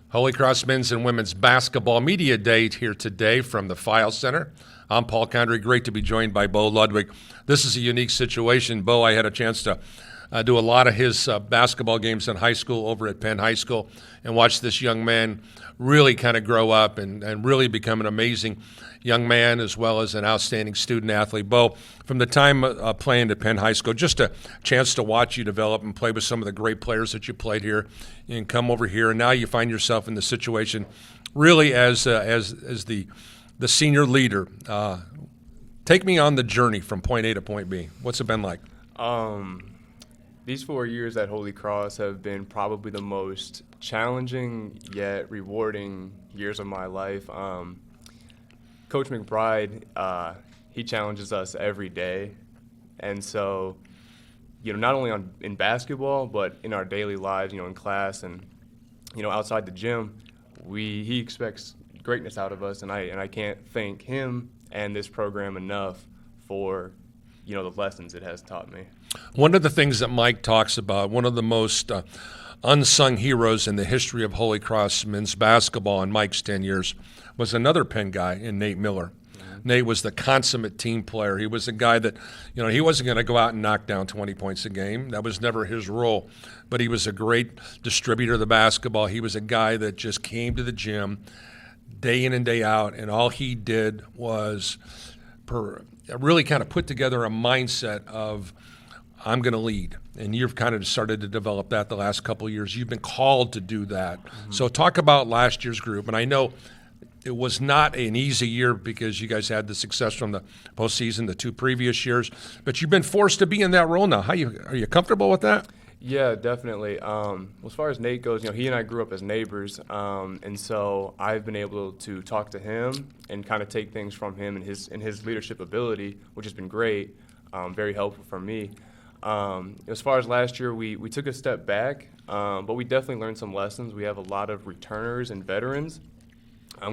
Holy Cross men's and women's basketball media day here today from the File Center. I'm Paul Condry. Great to be joined by Beau Ludwick. This is a unique situation. Beau, I had a chance to do a lot of his basketball games in high school over at Penn High School and watch this young man really kind of grow up and really become an amazing young man as well as an outstanding student athlete. Beau, from the time playing at Penn High School, just a chance to watch you develop and play with some of the great players that you played here and come over here, and now you find yourself in the situation really as the senior leader. Take me on the journey from point A to point B. What's it been like? These 4 years at Holy Cross have been probably the most challenging yet rewarding years of my life. Coach McBride, he challenges us every day. And so, not only in basketball, but in our daily lives, in class and, outside the gym, he expects greatness out of us. And I can't thank him and this program enough for, the lessons it has taught me. One of the things that Mike talks about, one of the most unsung heroes in the history of Holy Cross men's basketball in Mike's 10 years was another Penn guy in Nate Miller. Mm-hmm. Nate was the consummate team player. He was a guy that, he wasn't going to go out and knock down 20 points a game. That was never his role. But he was a great distributor of the basketball. He was a guy that just came to the gym day in and day out, and all he did was really kind of put together a mindset of, I'm going to lead. And you've kind of started to develop that the last couple of years. You've been called to do that. Mm-hmm. So talk about last year's group. And I know it was not an easy year because you guys had the success from the postseason the 2 previous years. But you've been forced to be in that role now. Are you comfortable with that? Yeah, definitely. As far as Nate goes, he and I grew up as neighbors. And so I've been able to talk to him and kind of take things from him and his leadership ability, which has been great, very helpful for me. As far as last year, we took a step back, but we definitely learned some lessons. We have a lot of returners and veterans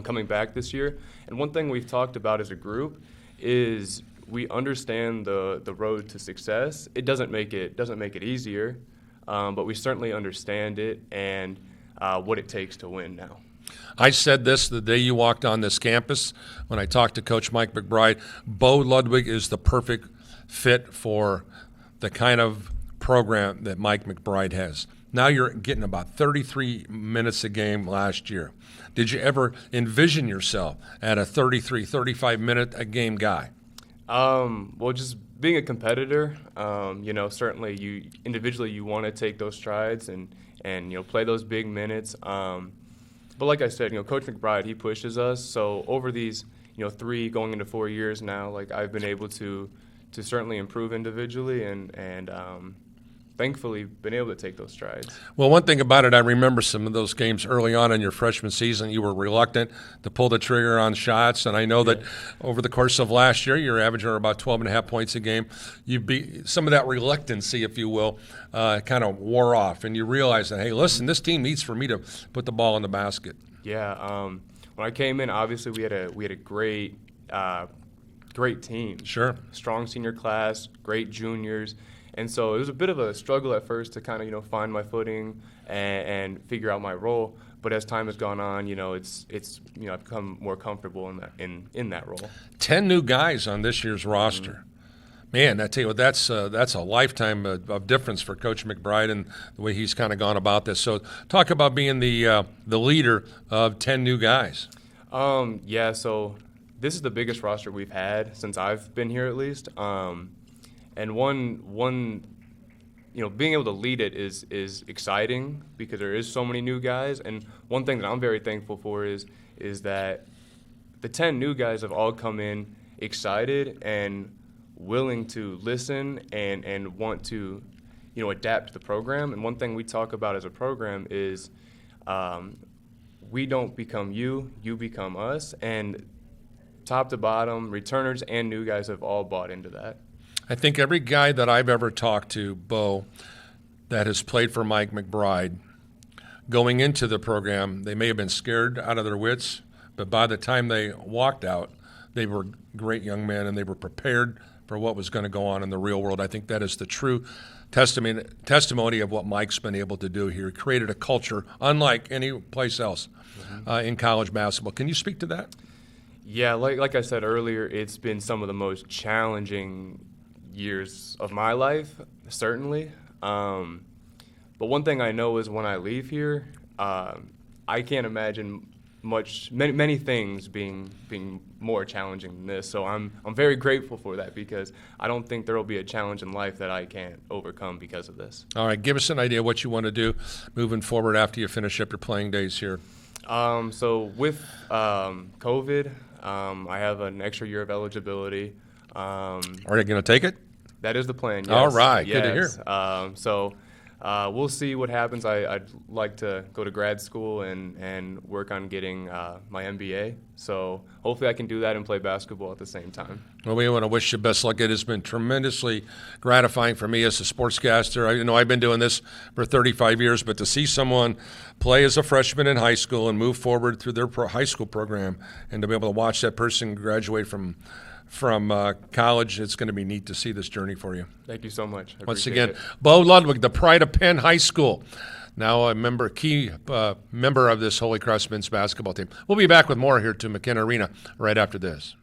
coming back this year. And one thing we've talked about as a group is we understand the road to success. It doesn't make it easier, but we certainly understand it and what it takes to win now. I said this the day you walked on this campus when I talked to Coach Mike McBride. Beau Ludwick is the perfect fit for the kind of program that Mike McBride has. Now you're getting about 33 minutes a game last year. Did you ever envision yourself at a 33, 35-minute a game guy? Well, just being a competitor, certainly you individually want to take those strides and play those big minutes. But like I said, Coach McBride, he pushes us. So over these 3 going into 4 years now, I've been able to certainly improve individually and thankfully been able to take those strides. Well, one thing about it, I remember some of those games early on in your freshman season. You were reluctant to pull the trigger on shots, and I know that over the course of last year, you're averaging about 12.5 points a game. Some of that reluctancy, if you will, kind of wore off, and you realized that, hey, listen, this team needs for me to put the ball in the basket. Yeah. When I came in, obviously we had a great team. Sure. Strong senior class, great juniors. And so it was a bit of a struggle at first to kind of, find my footing and figure out my role. But as time has gone on, it's I've become more comfortable in that role. 10 new guys on this year's roster. Mm-hmm. Man, I tell you what, that's a lifetime of difference for Coach McBride and the way he's kind of gone about this. So talk about being the leader of 10 new guys. So this is the biggest roster we've had since I've been here, at least. And one being able to lead it is exciting because there is so many new guys. And one thing that I'm very thankful for is that the 10 new guys have all come in excited and willing to listen and want to, adapt to the program. And one thing we talk about as a program is we don't become you become us. And top to bottom, returners and new guys have all bought into that. I think every guy that I've ever talked to, Beau, that has played for Mike McBride, going into the program, they may have been scared out of their wits, but by the time they walked out, they were great young men and they were prepared for what was going to go on in the real world. I think that is the true testimony of what Mike's been able to do here. He created a culture unlike any place else in college basketball. Can you speak to that? Yeah, like I said earlier, it's been some of the most challenging years of my life, certainly. But one thing I know is when I leave here, I can't imagine many things being more challenging than this. So I'm very grateful for that, because I don't think there will be a challenge in life that I can't overcome because of this. All right, give us an idea what you want to do moving forward after you finish up your playing days here. So with COVID, I have an extra year of eligibility. Are you going to take it? That is the plan. Yes. All right, yes. good to hear. We'll see what happens. I'd like to go to grad school and work on getting my MBA. So hopefully I can do that and play basketball at the same time. Well, we want to wish you best luck. It has been tremendously gratifying for me as a sportscaster. I've been doing this for 35 years, but to see someone play as a freshman in high school and move forward through their high school program, and to be able to watch that person graduate from college, it's going to be neat to see this journey for you. Thank you so much. Once again, Beau Ludwick, the pride of Penn High School, now a key member of this Holy Cross men's basketball team. We'll be back with more here to McKenna Arena right after this.